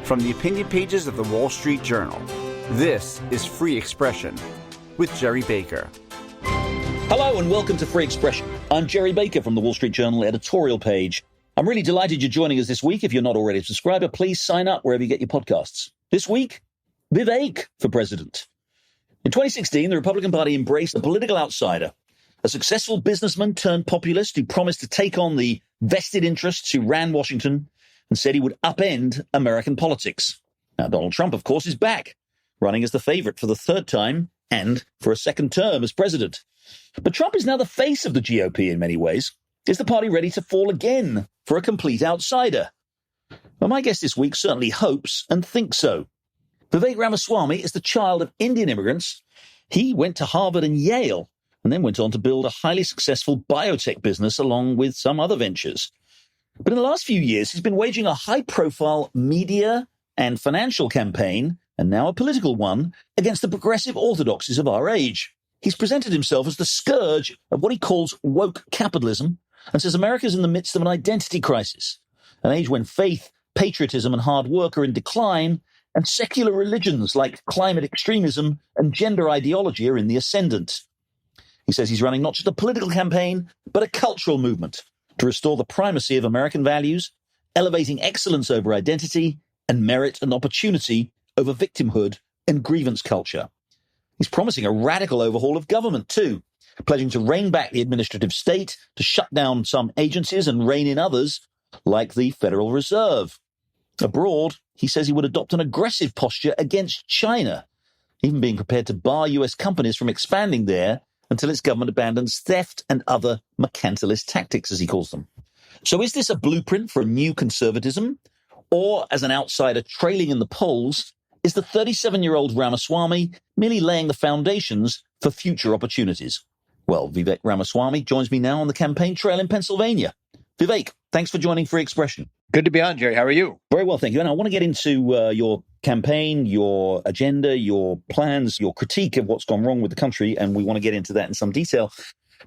From the opinion pages of the Wall Street Journal, this is Free Expression with Gerry Baker. Hello and welcome to Free Expression. I'm Gerry Baker from the Wall Street Journal editorial page. I'm really delighted you're joining us this week. If you're not already a subscriber, please sign up wherever you get your podcasts. This week, Vivek for president. In 2016, the Republican Party embraced a political outsider, a successful businessman turned populist who promised to take on the vested interests who ran Washington and said he would upend American politics. Now, Donald Trump, of course, is back, running as the favorite for the third time and for a second term as president. But Trump is now the face of the GOP in many ways. Is the party ready to fall again for a complete outsider? Well, my guest this week certainly hopes and thinks so. Vivek Ramaswamy is the child of Indian immigrants. He went to Harvard and Yale and then went on to build a highly successful biotech business along with some other ventures. But in the last few years, he's been waging a high-profile media and financial campaign, and now a political one, against the progressive orthodoxies of our age. He's presented himself as the scourge of what he calls woke capitalism and says America's in the midst of an identity crisis, an age when faith, patriotism, and hard work are in decline, and secular religions like climate extremism and gender ideology are in the ascendant. He says he's running not just a political campaign, but a cultural movement to restore the primacy of American values, elevating excellence over identity, and merit and opportunity over victimhood and grievance culture. He's promising a radical overhaul of government, too, pledging to rein back the administrative state, to shut down some agencies and rein in others, like the Federal Reserve. Abroad, he says he would adopt an aggressive posture against China, even being prepared to bar US companies from expanding there until its government abandons theft and other mercantilist tactics, as he calls them. So is this a blueprint for a new conservatism? Or, as an outsider trailing in the polls, is the 37-year-old Ramaswamy merely laying the foundations for future opportunities? Well, Vivek Ramaswamy joins me now on the campaign trail in Pennsylvania. Vivek, thanks for joining Free Expression. Good to be on, Jerry. How are you? Very well, thank you. And I want to get into your campaign, your agenda, your plans, your critique of what's gone wrong with the country, and we want to get into that in some detail.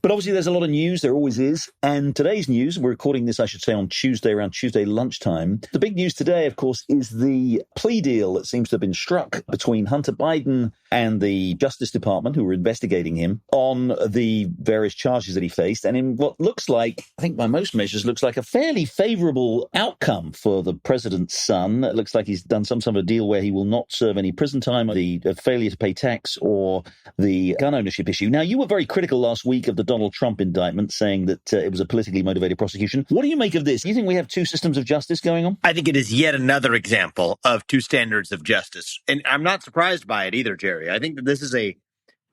But obviously there's a lot of news, there always is, and today's news, we're recording this, I should say, on Tuesday, around Tuesday lunchtime. The big news today, of course, is the plea deal that seems to have been struck between Hunter Biden and the Justice Department, who were investigating him, on the various charges that he faced, and in what looks like, I think by most measures, looks like a fairly favorable outcome for the president's son. It looks like he's done some sort of a deal where he will not serve any prison time, the failure to pay tax, or the gun ownership issue. Now, you were very critical last week of the Donald Trump indictment, saying that it was a politically motivated prosecution. What do you make of this? Do you think we have two systems of justice going on? I think it is yet another example of two standards of justice. And I'm not surprised by it either, Jerry. I think that this is a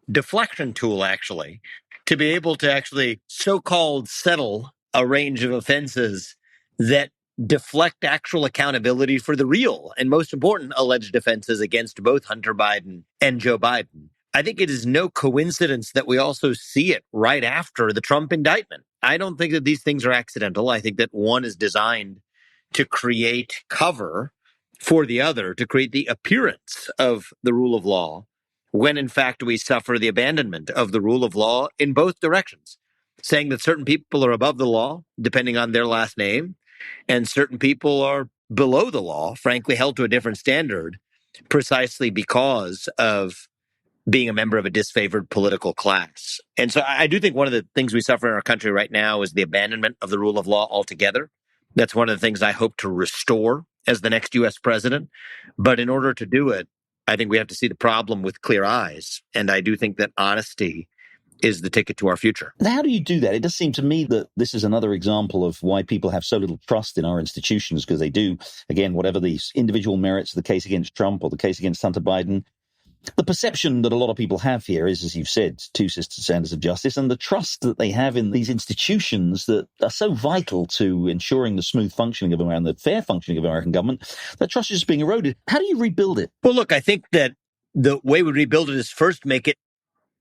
deflection tool, actually, to be able to actually so-called settle a range of offenses that deflect actual accountability for the real and most important alleged offenses against both Hunter Biden and Joe Biden. I think it is no coincidence that we also see it right after the Trump indictment. I don't think that these things are accidental. I think that one is designed to create cover for the other, to create the appearance of the rule of law, when in fact we suffer the abandonment of the rule of law in both directions, saying that certain people are above the law, depending on their last name, and certain people are below the law, frankly held to a different standard, precisely because of being a member of a disfavored political class. And so I do think one of the things we suffer in our country right now is the abandonment of the rule of law altogether. That's one of the things I hope to restore as the next U.S. president. But in order to do it, I think we have to see the problem with clear eyes. And I do think that honesty is the ticket to our future. How do you do that? It does seem to me that this is another example of why people have so little trust in our institutions, because they do, again, whatever the individual merits of the case against Trump or the case against Hunter Biden, the perception that a lot of people have here is, as you've said, two standards of justice, and the trust that they have in these institutions that are so vital to ensuring the smooth functioning of American, the fair functioning of American government, that trust is just being eroded. How do you rebuild it? Well, look, I think that the way we rebuild it is first make it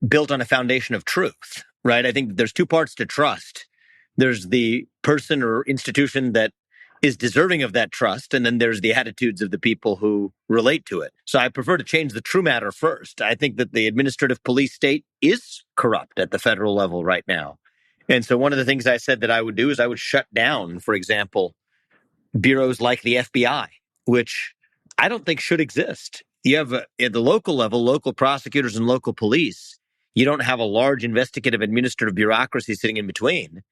built on a foundation of truth, right? I think there's two parts to trust. There's the person or institution that is deserving of that trust, and then there's the attitudes of the people who relate to it. So I prefer to change the true matter first. I think that the administrative police state is corrupt at the federal level right now. And so one of the things I said that I would do is I would shut down, for example, bureaus like the FBI, which I don't think should exist. You have at the local level, local prosecutors and local police. You don't have a large investigative administrative bureaucracy sitting in between.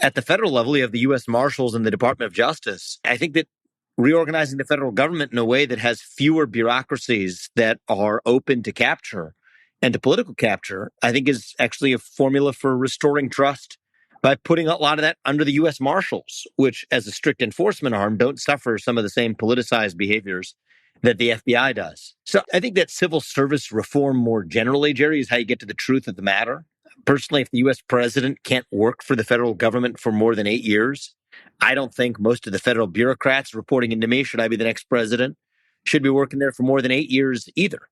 At the federal level, you have the U.S. Marshals and the Department of Justice. I think that reorganizing the federal government in a way that has fewer bureaucracies that are open to capture and to political capture, I think is actually a formula for restoring trust by putting a lot of that under the U.S. Marshals, which as a strict enforcement arm don't suffer some of the same politicized behaviors that the FBI does. So I think that civil service reform more generally, Gerry, is how you get to the truth of the matter. Personally, if the U.S. president can't work for the federal government for more than 8 years, I don't think most of the federal bureaucrats reporting into me, should I be the next president, should be working there for more than 8 years either.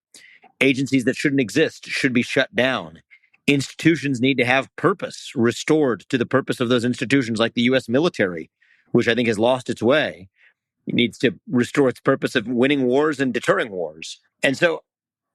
Agencies that shouldn't exist should be shut down. Institutions need to have purpose, restored to the purpose of those institutions, like the U.S. military, which I think has lost its way. It needs to restore its purpose of winning wars and deterring wars. And so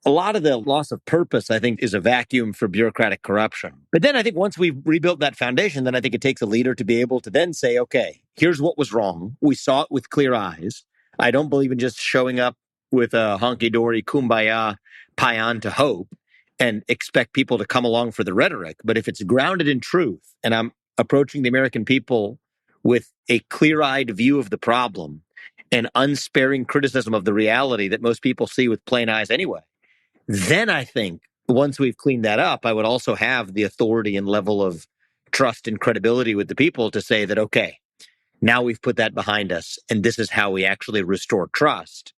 a lot of the loss of purpose, I think, is a vacuum for bureaucratic corruption. But then I think once we've rebuilt that foundation, then I think it takes a leader to be able to then say, okay, here's what was wrong. We saw it with clear eyes. I don't believe in just showing up with a honky-dory kumbaya paean to hope and expect people to come along for the rhetoric. But if it's grounded in truth, and I'm approaching the American people with a clear-eyed view of the problem and unsparing criticism of the reality that most people see with plain eyes anyway, then I think once we've cleaned that up, I would also have the authority and level of trust and credibility with the people to say that, okay, now we've put that behind us, and this is how we actually restore trust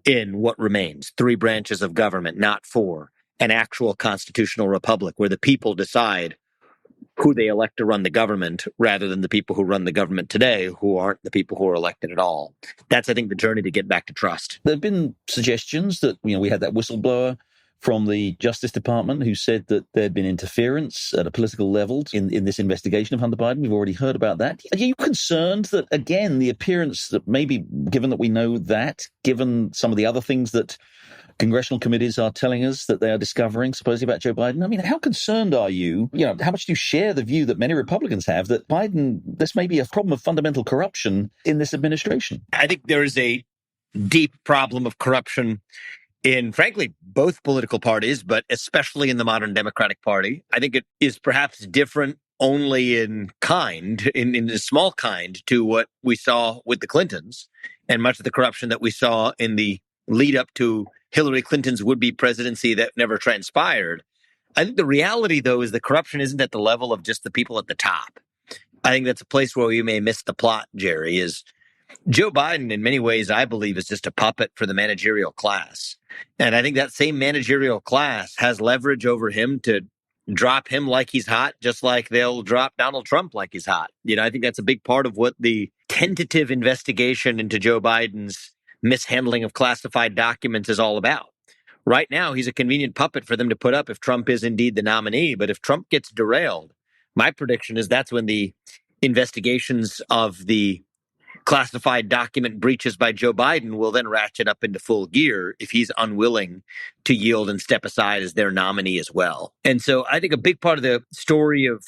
in what remains. 3 branches of government, not 4. An actual constitutional republic where the people decide who they elect to run the government rather than the people who run the government today, who aren't the people who are elected at all. That's, I think, the journey to get back to trust. There have been suggestions that, we had that whistleblower from the Justice Department who said that there had been interference at a political level in this investigation of Hunter Biden. We've already heard about that. Are you concerned that, again, the appearance that maybe, given that we know that, given some of the other things that congressional committees are telling us that they are discovering, supposedly about Joe Biden? I mean, how concerned are you? How much do you share the view that many Republicans have that Biden, this may be a problem of fundamental corruption in this administration? I think there is a deep problem of corruption in, frankly, both political parties, but especially in the modern Democratic Party. I think it is perhaps different only in kind, in a small kind, to what we saw with the Clintons and much of the corruption that we saw in the lead up to Hillary Clinton's would-be presidency that never transpired. I think the reality, though, is the corruption isn't at the level of just the people at the top. I think that's a place where we may miss the plot, Gerry, is Joe Biden, in many ways, I believe, is just a puppet for the managerial class. And I think that same managerial class has leverage over him to drop him like he's hot, just like they'll drop Donald Trump like he's hot. I think that's a big part of what the tentative investigation into Joe Biden's mishandling of classified documents is all about. Right now, he's a convenient puppet for them to put up if Trump is indeed the nominee. But if Trump gets derailed, my prediction is that's when the investigations of the classified document breaches by Joe Biden will then ratchet up into full gear if he's unwilling to yield and step aside as their nominee as well. And so I think a big part of the story of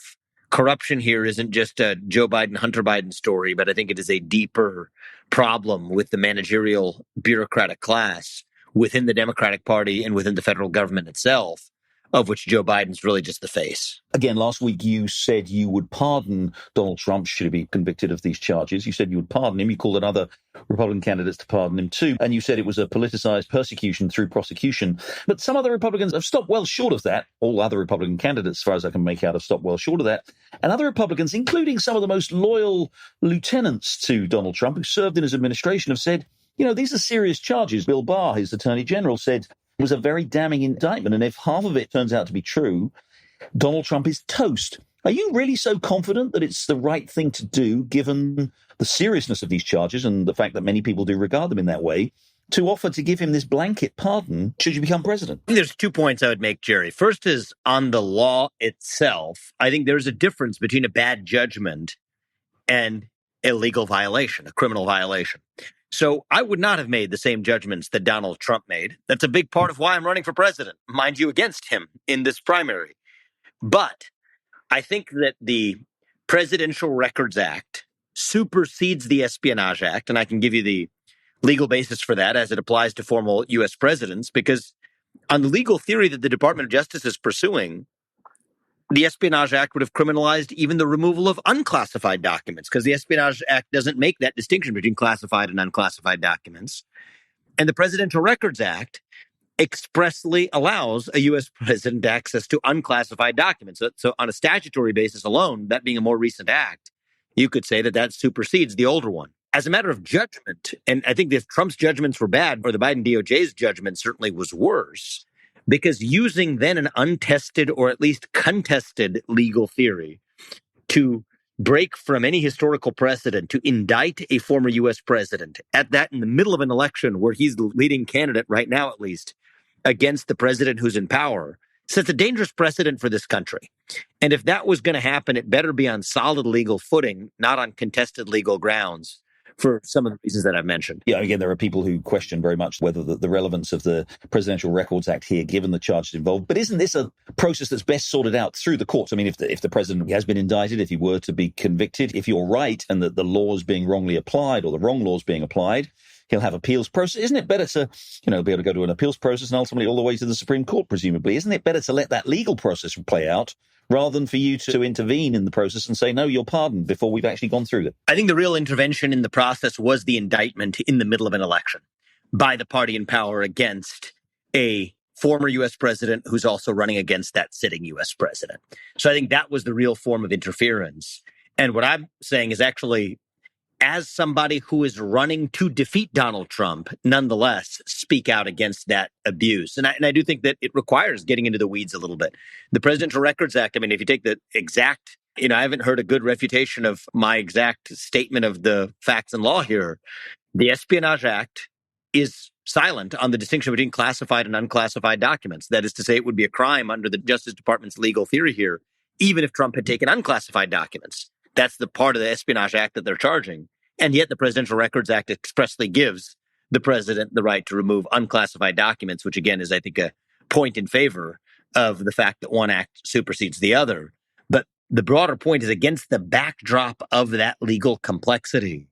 corruption here isn't just a Joe Biden, Hunter Biden story, but I think it is a deeper problem with the managerial bureaucratic class within the Democratic Party and within the federal government itself, of which Joe Biden's really just the face. Again, last week you said you would pardon Donald Trump should he be convicted of these charges. You said you would pardon him. You called on other Republican candidates to pardon him too. And you said it was a politicized persecution through prosecution. But some other Republicans have stopped well short of that. All other Republican candidates, as far as I can make out, have stopped well short of that. And other Republicans, including some of the most loyal lieutenants to Donald Trump who served in his administration, have said, these are serious charges. Bill Barr, his attorney general, said it was a very damning indictment. And if half of it turns out to be true, Donald Trump is toast. Are you really so confident that it's the right thing to do, given the seriousness of these charges and the fact that many people do regard them in that way, to offer to give him this blanket pardon should you become president? There's 2 points I would make, Gerry. First is on the law itself. I think there's a difference between a bad judgment and a legal violation, a criminal violation. So I would not have made the same judgments that Donald Trump made. That's a big part of why I'm running for president, mind you, against him in this primary. But I think that the Presidential Records Act supersedes the Espionage Act, and I can give you the legal basis for that as it applies to former U.S. presidents, because on the legal theory that the Department of Justice is pursuing, the Espionage Act would have criminalized even the removal of unclassified documents, because the Espionage Act doesn't make that distinction between classified and unclassified documents. And the Presidential Records Act expressly allows a U.S. president access to unclassified documents. So on a statutory basis alone, that being a more recent act, you could say that that supersedes the older one. As a matter of judgment, and I think if Trump's judgments were bad, or the Biden DOJ's judgment certainly was worse, because using then an untested or at least contested legal theory to break from any historical precedent to indict a former U.S. president, at that in the middle of an election where he's the leading candidate right now, at least, against the president who's in power, sets a dangerous precedent for this country. And if that was going to happen, it better be on solid legal footing, not on contested legal grounds, for some of the reasons that I've mentioned. Yeah, again, there are people who question very much whether the relevance of the Presidential Records Act here, given the charges involved. But isn't this a process that's best sorted out through the courts? I mean, if the president has been indicted, if he were to be convicted, if you're right and that the law is being wrongly applied or the wrong law is being applied, he'll have appeals process. Isn't it better to, be able to go to an appeals process and ultimately all the way to the Supreme Court, presumably? Isn't it better to let that legal process play out rather than for you to intervene in the process and say, no, you're pardoned before we've actually gone through it? I think the real intervention in the process was the indictment in the middle of an election by the party in power against a former U.S. president who's also running against that sitting U.S. president. So I think that was the real form of interference. And what I'm saying is actually, as somebody who is running to defeat Donald Trump, nonetheless, speak out against that abuse. And I do think that it requires getting into the weeds a little bit. The Presidential Records Act, I mean, if you take the exact, I haven't heard a good refutation of my exact statement of the facts and law here. The Espionage Act is silent on the distinction between classified and unclassified documents. That is to say, it would be a crime under the Justice Department's legal theory here, even if Trump had taken unclassified documents. That's the part of the Espionage Act that they're charging. And yet the Presidential Records Act expressly gives the president the right to remove unclassified documents, which again is, I think, a point in favor of the fact that one act supersedes the other. But the broader point is, against the backdrop of that legal complexity,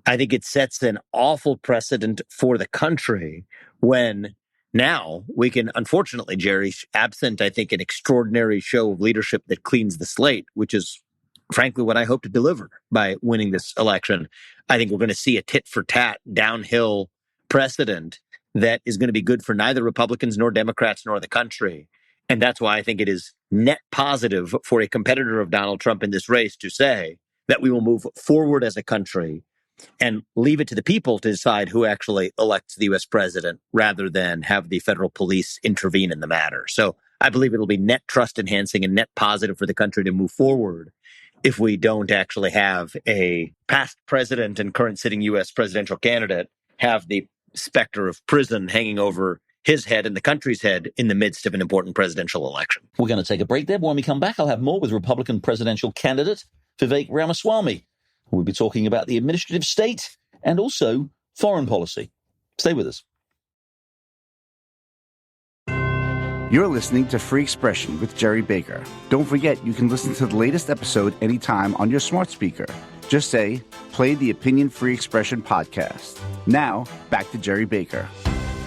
I think it sets an awful precedent for the country when now we can, unfortunately, Gerry, absent, I think, an extraordinary show of leadership that cleans the slate, which is frankly what I hope to deliver by winning this election. I think we're going to see a tit for tat downhill precedent that is going to be good for neither Republicans nor Democrats nor the country. And that's why I think it is net positive for a competitor of Donald Trump in this race to say that we will move forward as a country and leave it to the people to decide who actually elects the U.S. president rather than have the federal police intervene in the matter. So I believe it'll be net trust enhancing and net positive for the country to move forward if we don't actually have a past president and current sitting U.S. presidential candidate have the specter of prison hanging over his head and the country's head in the midst of an important presidential election. We're going to take a break there. But when we come back, I'll have more with Republican presidential candidate Vivek Ramaswamy. We'll be talking about the administrative state and also foreign policy. Stay with us. You're listening to Free Expression with Gerry Baker. Don't forget, you can listen to the latest episode anytime on your smart speaker. Just say, play the Opinion Free Expression podcast. Now, back to Gerry Baker.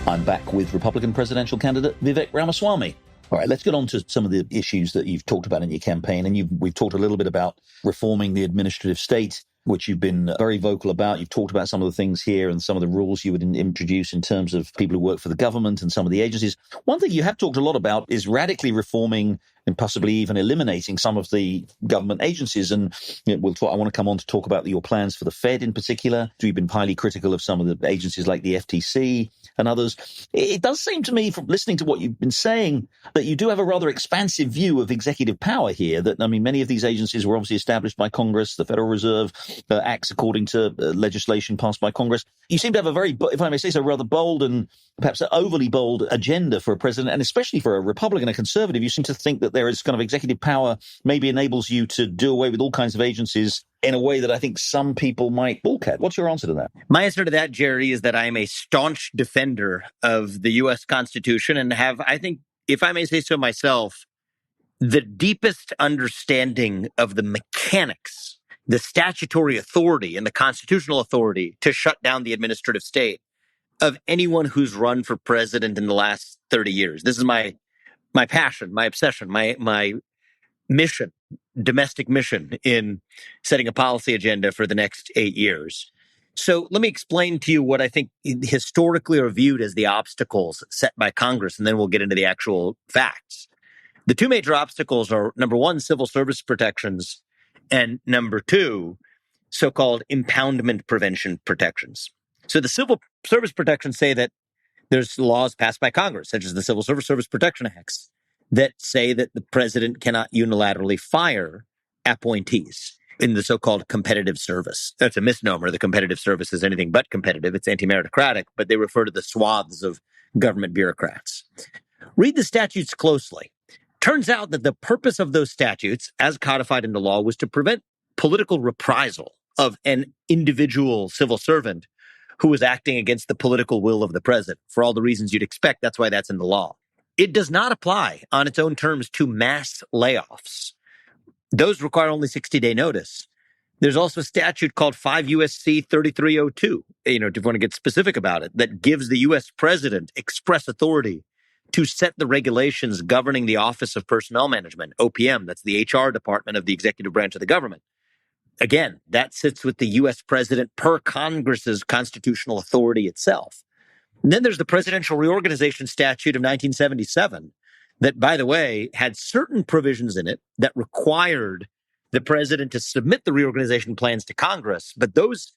I'm back with Republican presidential candidate Vivek Ramaswamy. All right, let's get on to some of the issues that you've talked about in your campaign. And we've talked a little bit about reforming the administrative state, which you've been very vocal about. You've talked about some of the things here and some of the rules you would introduce in terms of people who work for the government and some of the agencies. One thing you have talked a lot about is radically reforming and possibly even eliminating some of the government agencies. And I want to come on to talk about your plans for the Fed in particular. You've been highly critical of some of the agencies like the FTC and others. It does seem to me, from listening to what you've been saying, that you do have a rather expansive view of executive power here. That, I mean, many of these agencies were obviously established by Congress. The Federal Reserve acts according to legislation passed by Congress. You seem to have a very, if I may say so, rather bold and perhaps an overly bold agenda for a president, and especially for a Republican, a conservative. You seem to think that there is kind of executive power maybe enables you to do away with all kinds of agencies in a way that I think some people might balk at. What's your answer to that? My answer to that, Gerry, is that I am a staunch defender of the U.S. Constitution and have, I think, if I may say so myself, the deepest understanding of the mechanics the statutory authority and the constitutional authority to shut down the administrative state of anyone who's run for president in the last 30 years. This is my passion, my obsession, my mission, domestic mission in setting a policy agenda for the next 8 years. So let me explain to you what I think historically are viewed as the obstacles set by Congress, and then we'll get into the actual facts. The two major obstacles are, number one, civil service protections, and number two, so-called impoundment prevention protections. So the civil service protections say that there's laws passed by Congress, such as the Civil Service Protection Acts, that say that the president cannot unilaterally fire appointees in the so-called competitive service. That's a misnomer. The competitive service is anything but competitive. It's anti-meritocratic, but they refer to the swaths of government bureaucrats. Read the statutes closely. Turns out that the purpose of those statutes, as codified in the law, was to prevent political reprisal of an individual civil servant who was acting against the political will of the president. For all the reasons you'd expect, that's why that's in the law. It does not apply on its own terms to mass layoffs. Those require only 60-day notice. There's also a statute called 5 U.S.C. 3302, if you want to get specific about it, that gives the U.S. president express authority to set the regulations governing the Office of Personnel Management, OPM. That's the HR department of the executive branch of the government. Again, that sits with the U.S. president per Congress's constitutional authority itself. And then there's the Presidential Reorganization Statute of 1977 that, by the way, had certain provisions in it that required the president to submit the reorganization plans to Congress. But those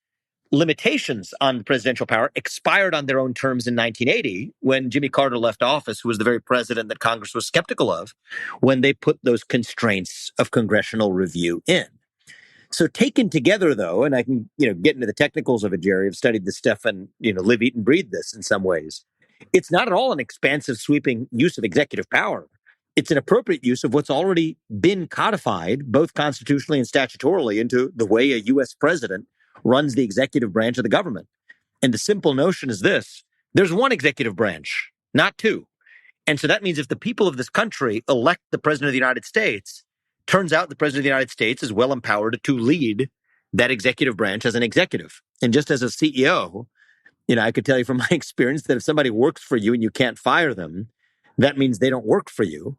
limitations on presidential power expired on their own terms in 1980 when Jimmy Carter left office, who was the very president that Congress was skeptical of, when they put those constraints of congressional review in. So taken together, though, and I can, get into the technicals of it, Jerry, I've studied this stuff and, live, eat, and breathe this in some ways. It's not at all an expansive, sweeping use of executive power. It's an appropriate use of what's already been codified, both constitutionally and statutorily, into the way a U.S. president runs the executive branch of the government. And the simple notion is this: there's one executive branch, not two. And so that means if the people of this country elect the president of the United States, turns out the president of the United States is well empowered to lead that executive branch as an executive. And just as a CEO, I could tell you from my experience that if somebody works for you and you can't fire them, that means they don't work for you.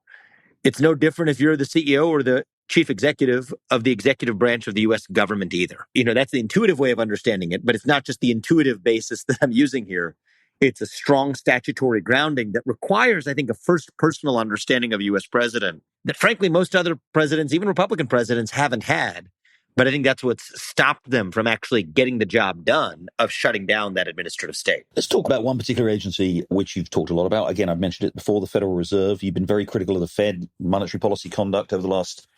It's no different if you're the CEO or the chief executive of the executive branch of the U.S. government either. That's the intuitive way of understanding it, but it's not just the intuitive basis that I'm using here. It's a strong statutory grounding that requires, I think, a first personal understanding of a U.S. president that, frankly, most other presidents, even Republican presidents, haven't had. But I think that's what's stopped them from actually getting the job done of shutting down that administrative state. Let's talk about one particular agency which you've talked a lot about. Again, I've mentioned it before, the Federal Reserve. You've been very critical of the Fed monetary policy conduct over the last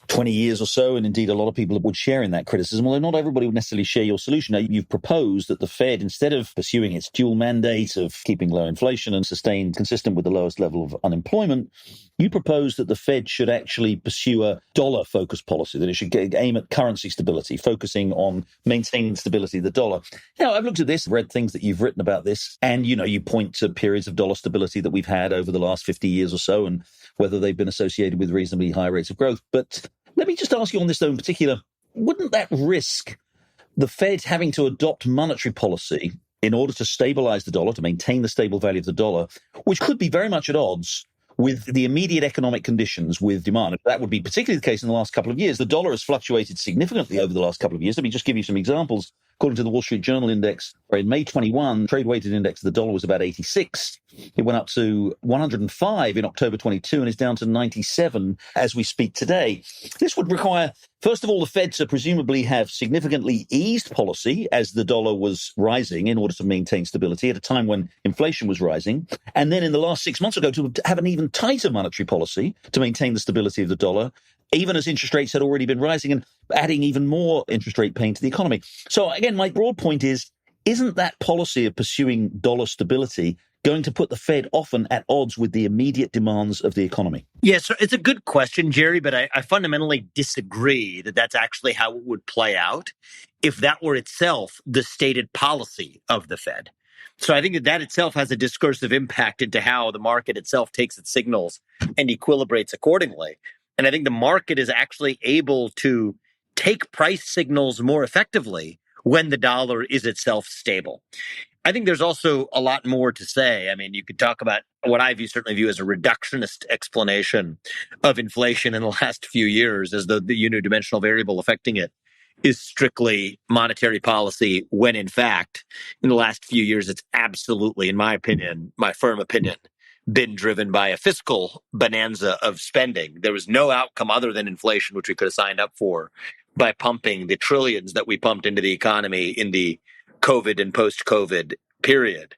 20 years or so, and indeed a lot of people would share in that criticism, although not everybody would necessarily share your solution. Now, you've proposed that the Fed, instead of pursuing its dual mandate of keeping low inflation and sustained consistent with the lowest level of unemployment, you propose that the Fed should actually pursue a dollar-focused policy, that it should aim at currency stability, focusing on maintaining the stability of the dollar. Now, I've looked at this, read things that you've written about this, and, you point to periods of dollar stability that we've had over the last 50 years or so, and whether they've been associated with reasonably high rates of growth. But let me just ask you on this, though, in particular, wouldn't that risk the Fed having to adopt monetary policy in order to stabilize the dollar, to maintain the stable value of the dollar, which could be very much at odds with the immediate economic conditions with demand? That would be particularly the case in the last couple of years. The dollar has fluctuated significantly over the last couple of years. Let me just give you some examples. According to the Wall Street Journal index, in May 21, trade-weighted index of the dollar was about 86. It went up to 105 in October 22 and is down to 97 as we speak today. This would require, first of all, the Fed to presumably have significantly eased policy as the dollar was rising in order to maintain stability at a time when inflation was rising. And then in the last 6 months ago, to have an even tighter monetary policy to maintain the stability of the dollar, even as interest rates had already been rising and adding even more interest rate pain to the economy. So again, my broad point is, isn't that policy of pursuing dollar stability going to put the Fed often at odds with the immediate demands of the economy? Yeah, so it's a good question, Jerry, but I fundamentally disagree that that's actually how it would play out if that were itself the stated policy of the Fed. So I think that that itself has a discursive impact into how the market itself takes its signals and equilibrates accordingly. And I think the market is actually able to take price signals more effectively when the dollar is itself stable. I think there's also a lot more to say. I mean, you could talk about what certainly view as a reductionist explanation of inflation in the last few years, as though the unidimensional variable affecting it is strictly monetary policy, when in fact, in the last few years, it's absolutely, in my opinion, my firm opinion, been driven by a fiscal bonanza of spending. There was no outcome other than inflation, which we could have signed up for by pumping the trillions that we pumped into the economy in the COVID and post-COVID period.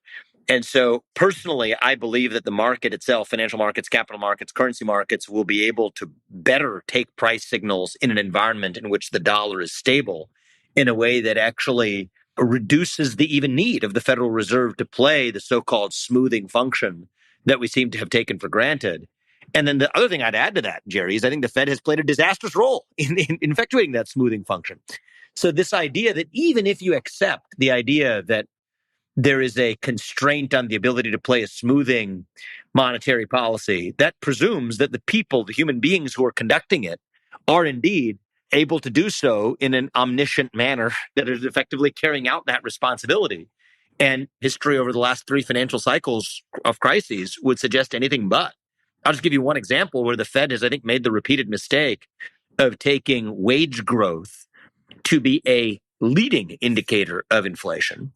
And so personally, I believe that the market itself, financial markets, capital markets, currency markets, will be able to better take price signals in an environment in which the dollar is stable in a way that actually reduces the even need of the Federal Reserve to play the so-called smoothing function that we seem to have taken for granted. And then the other thing I'd add to that, Jerry, is I think the Fed has played a disastrous role in effectuating that smoothing function. So this idea that even if you accept the idea that there is a constraint on the ability to play a smoothing monetary policy, that presumes that the people, the human beings who are conducting it, are indeed able to do so in an omniscient manner that is effectively carrying out that responsibility. And history over the last 3 financial cycles of crises would suggest anything but. I'll just give you one example where the Fed has, I think, made the repeated mistake of taking wage growth to be a leading indicator of inflation,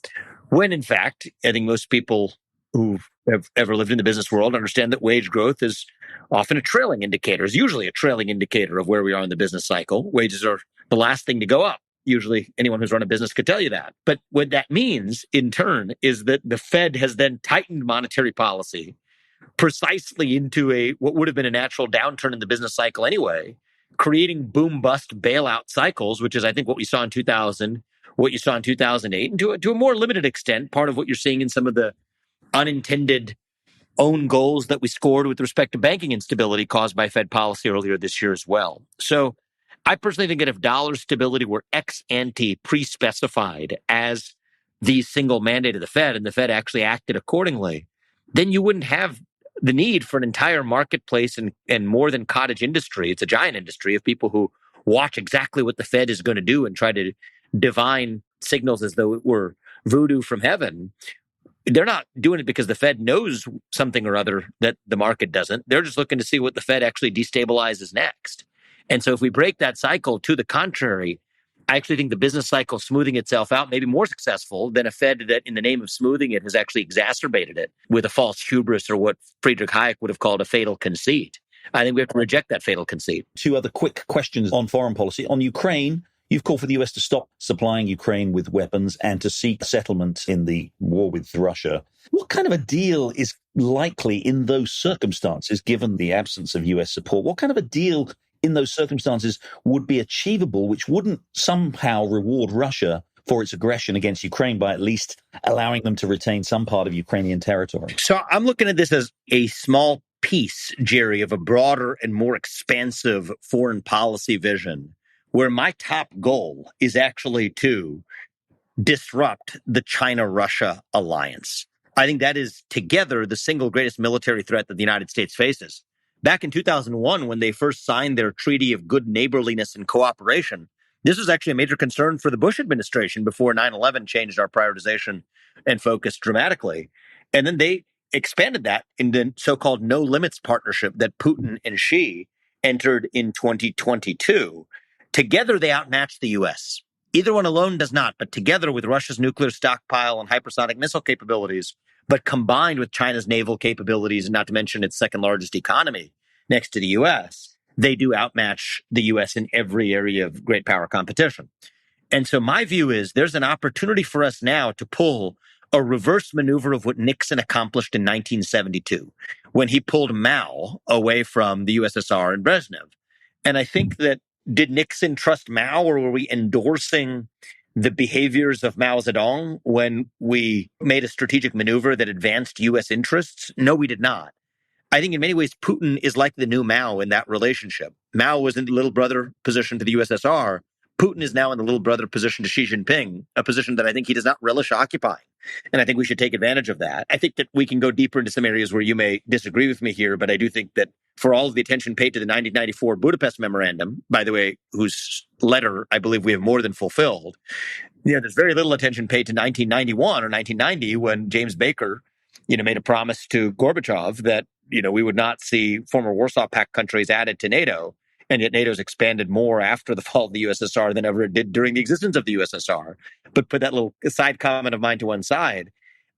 when in fact, I think most people who have ever lived in the business world understand that wage growth is often a trailing indicator, is usually a trailing indicator of where we are in the business cycle. Wages are the last thing to go up. Usually anyone who's run a business could tell you that. But what that means in turn is that the Fed has then tightened monetary policy precisely into what would have been a natural downturn in the business cycle anyway, creating boom-bust bailout cycles, which is, I think, what we saw in 2000, what you saw in 2008, and to a more limited extent, part of what you're seeing in some of the unintended own goals that we scored with respect to banking instability caused by Fed policy earlier this year as well. So I personally think that if dollar stability were ex ante pre-specified as the single mandate of the Fed, and the Fed actually acted accordingly, then you wouldn't have the need for an entire marketplace and more than cottage industry. It's a giant industry of people who watch exactly what the Fed is going to do and try to divine signals as though it were voodoo from heaven. They're not doing it because the Fed knows something or other that the market doesn't. They're just looking to see what the Fed actually destabilizes next. And so if we break that cycle to the contrary, I actually think the business cycle smoothing itself out may be more successful than a Fed that, in the name of smoothing it, has actually exacerbated it with a false hubris, or what Friedrich Hayek would have called a fatal conceit. I think we have to reject that fatal conceit. 2 other quick questions on foreign policy. On Ukraine, you've called for the US to stop supplying Ukraine with weapons and to seek settlement in the war with Russia. What kind of a deal is likely in those circumstances, given the absence of US support? What kind of a deal in those circumstances would be achievable, which wouldn't somehow reward Russia for its aggression against Ukraine by at least allowing them to retain some part of Ukrainian territory? So I'm looking at this as a small piece, Jerry, of a broader and more expansive foreign policy vision, where my top goal is actually to disrupt the China-Russia alliance. I think that is together the single greatest military threat that the United States faces. Back in 2001, when they first signed their Treaty of Good Neighborliness and Cooperation, this was actually a major concern for the Bush administration before 9/11 changed our prioritization and focus dramatically. And then they expanded that in the so-called No Limits partnership that Putin and Xi entered in 2022. Together, they outmatched the U.S. Either one alone does not, but together with Russia's nuclear stockpile and hypersonic missile capabilities, but combined with China's naval capabilities, and not to mention its second largest economy next to the U.S., they do outmatch the U.S. in every area of great power competition. And so my view is there's an opportunity for us now to pull a reverse maneuver of what Nixon accomplished in 1972, when he pulled Mao away from the USSR and Brezhnev. And I think that, did Nixon trust Mao, or were we endorsing the behaviors of Mao Zedong when we made a strategic maneuver that advanced U.S. interests? No, we did not. I think in many ways, Putin is like the new Mao in that relationship. Mao was in the little brother position to the USSR. Putin is now in the little brother position to Xi Jinping, a position that I think he does not relish occupying. And I think we should take advantage of that. I think that we can go deeper into some areas where you may disagree with me here, but I do think that for all of the attention paid to the 1994 Budapest Memorandum, by the way, whose letter I believe we have more than fulfilled. There's very little attention paid to 1991 or 1990 when James Baker, made a promise to Gorbachev that, we would not see former Warsaw Pact countries added to NATO. And yet NATO's expanded more after the fall of the USSR than ever it did during the existence of the USSR. But put that little side comment of mine to one side.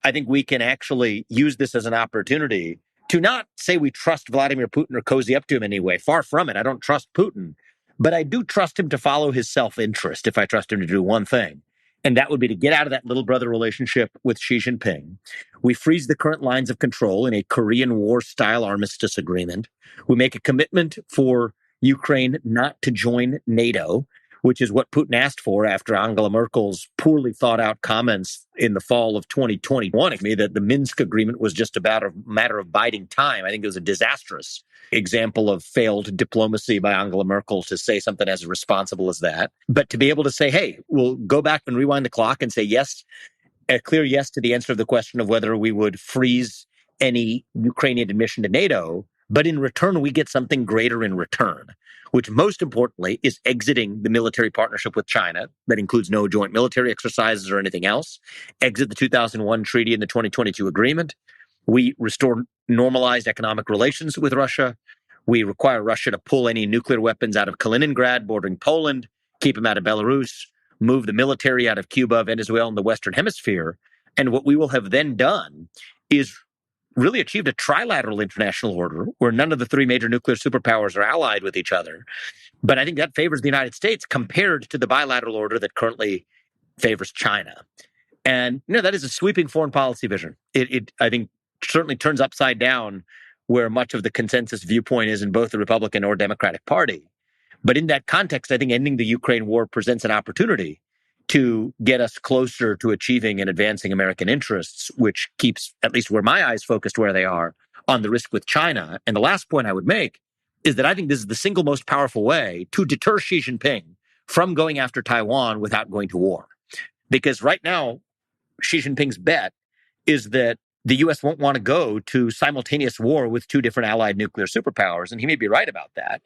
I think we can actually use this as an opportunity to not say we trust Vladimir Putin or cozy up to him anyway. Far from it. I don't trust Putin. But I do trust him to follow his self-interest if I trust him to do one thing. And that would be to get out of that little brother relationship with Xi Jinping. We freeze the current lines of control in a Korean War-style armistice agreement. We make a commitment for Ukraine not to join NATO, which is what Putin asked for after Angela Merkel's poorly thought out comments in the fall of 2021, that the Minsk agreement was just about a matter of biding time. I think it was a disastrous example of failed diplomacy by Angela Merkel to say something as irresponsible as that. But to be able to say, hey, we'll go back and rewind the clock and say yes, a clear yes to the answer of the question of whether we would freeze any Ukrainian admission to NATO, but in return, we get something greater in return, which most importantly is exiting the military partnership with China. That includes no joint military exercises or anything else. Exit the 2001 treaty and the 2022 agreement. We restore normalized economic relations with Russia. We require Russia to pull any nuclear weapons out of Kaliningrad, bordering Poland, keep them out of Belarus, move the military out of Cuba, Venezuela, and the Western Hemisphere. And what we will have then done is really achieved a trilateral international order where none of the three major nuclear superpowers are allied with each other. But I think that favors the United States compared to the bilateral order that currently favors China. And that is a sweeping foreign policy vision. It I think, certainly turns upside down where much of the consensus viewpoint is in both the Republican or Democratic Party. But in that context, I think ending the Ukraine war presents an opportunity to get us closer to achieving and advancing American interests, which keeps, at least where my eyes focused where they are, on the risk with China. And the last point I would make is that I think this is the single most powerful way to deter Xi Jinping from going after Taiwan without going to war. Because right now, Xi Jinping's bet is that the U.S. won't want to go to simultaneous war with two different allied nuclear superpowers. And he may be right about that.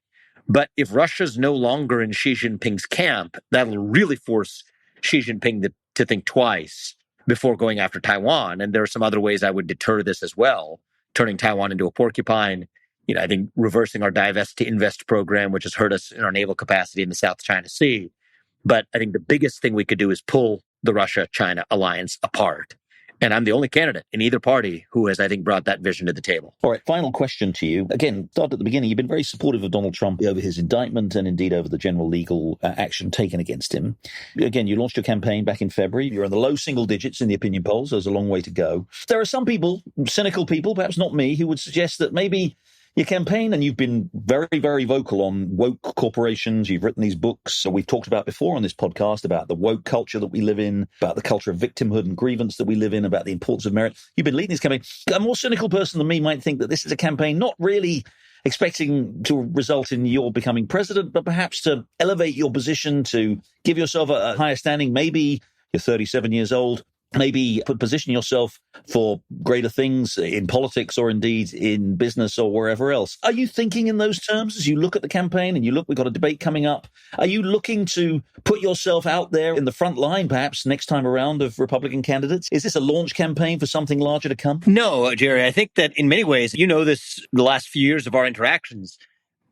But if Russia's no longer in Xi Jinping's camp, that'll really force Xi Jinping to think twice before going after Taiwan. And there are some other ways I would deter this as well, turning Taiwan into a porcupine. I think reversing our divest to invest program, which has hurt us in our naval capacity in the South China Sea. But I think the biggest thing we could do is pull the Russia-China alliance apart. And I'm the only candidate in either party who has, I think, brought that vision to the table. All right, final question to you. Again, start at the beginning. You've been very supportive of Donald Trump over his indictment and indeed over the general legal action taken against him. Again, you launched your campaign back in February. You're in the low single digits in the opinion polls. There's a long way to go. There are some people, cynical people, perhaps not me, who would suggest that maybe your campaign, and you've been very, very vocal on woke corporations. You've written these books that we've talked about before on this podcast about the woke culture that we live in, about the culture of victimhood and grievance that we live in, about the importance of merit. You've been leading this campaign. A more cynical person than me might think that this is a campaign not really expecting to result in your becoming president, but perhaps to elevate your position, to give yourself a higher standing. Maybe you're 37 years old. Maybe position yourself for greater things in politics or indeed in business or wherever else. Are you thinking in those terms as you look at the campaign and you look, we've got a debate coming up? Are you looking to put yourself out there in the front line, perhaps next time around of Republican candidates? Is this a launch campaign for something larger to come? No, Jerry, I think that in many ways, this the last few years of our interactions,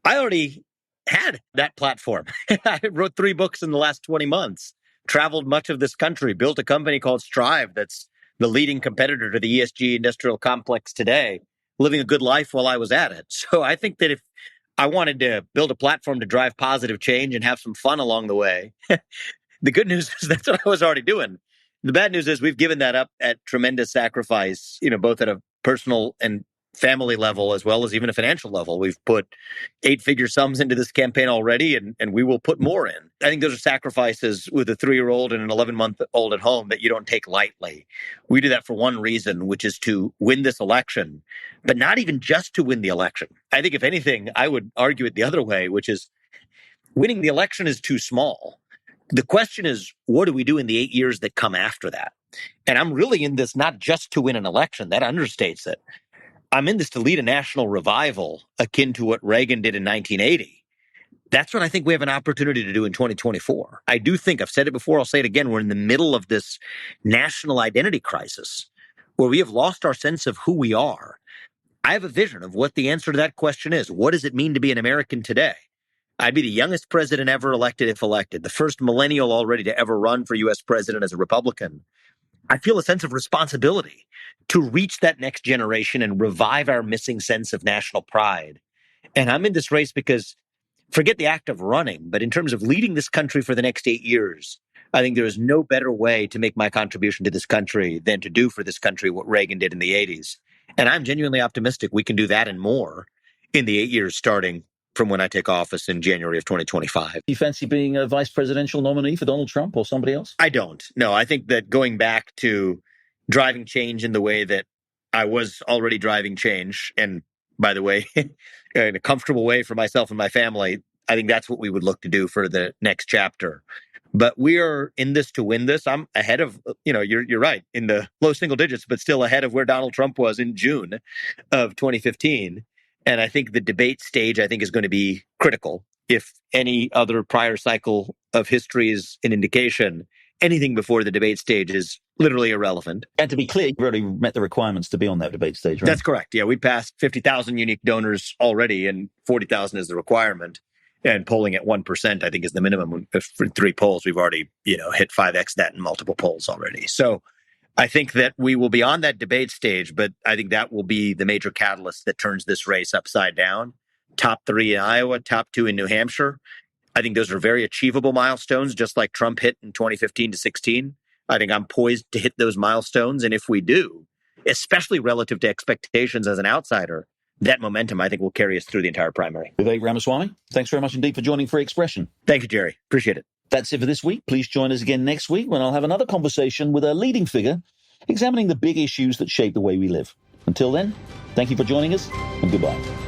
I already had that platform. I wrote 3 books in the last 20 months. Traveled much of this country, built a company called Strive that's the leading competitor to the ESG industrial complex today, living a good life while I was at it. So I think that if I wanted to build a platform to drive positive change and have some fun along the way, the good news is that's what I was already doing. The bad news is we've given that up at tremendous sacrifice, both at a personal and family level as well as even a financial level. We've put 8-figure sums into this campaign already, and we will put more in. I think those are sacrifices with a 3-year-old and an 11-month-old at home that you don't take lightly. We do that for one reason, which is to win this election, but not even just to win the election. I think if anything, I would argue it the other way, which is winning the election is too small. The question is, what do we do in the 8 years that come after that? And I'm really in this not just to win an election. That understates it. I'm in this to lead a national revival akin to what Reagan did in 1980. That's what I think we have an opportunity to do in 2024. I do think, I've said it before, I'll say it again, we're in the middle of this national identity crisis where we have lost our sense of who we are. I have a vision of what the answer to that question is. What does it mean to be an American today? I'd be the youngest president ever elected if elected, the first millennial already to ever run for U.S. president as a Republican. I feel a sense of responsibility to reach that next generation and revive our missing sense of national pride. And I'm in this race because, forget the act of running, but in terms of leading this country for the next 8 years, I think there is no better way to make my contribution to this country than to do for this country what Reagan did in the 80s. And I'm genuinely optimistic we can do that and more in the 8 years starting from when I take office in January of 2025. Do you fancy being a vice presidential nominee for Donald Trump or somebody else? I don't. No, I think that going back to driving change in the way that I was already driving change, and by the way, in a comfortable way for myself and my family, I think that's what we would look to do for the next chapter. But we are in this to win this. I'm ahead of, you're right, in the low single digits, but still ahead of where Donald Trump was in June of 2015. And I think the debate stage, is going to be critical. If any other prior cycle of history is an indication, anything before the debate stage is literally irrelevant. And to be clear, you've already met the requirements to be on that debate stage, right? That's correct. Yeah, we passed 50,000 unique donors already, and 40,000 is the requirement. And polling at 1%, I think, is the minimum. For 3 polls, we've already, hit 5x that in multiple polls already. So I think that we will be on that debate stage, but I think that will be the major catalyst that turns this race upside down. Top 3 in Iowa, top 2 in New Hampshire. I think those are very achievable milestones, just like Trump hit in 2015 to 16. I think I'm poised to hit those milestones. And if we do, especially relative to expectations as an outsider, that momentum, I think, will carry us through the entire primary. Vivek Ramaswamy, thanks very much indeed for joining Free Expression. Thank you, Jerry. Appreciate it. That's it for this week. Please join us again next week when I'll have another conversation with a leading figure examining the big issues that shape the way we live. Until then, thank you for joining us, and goodbye.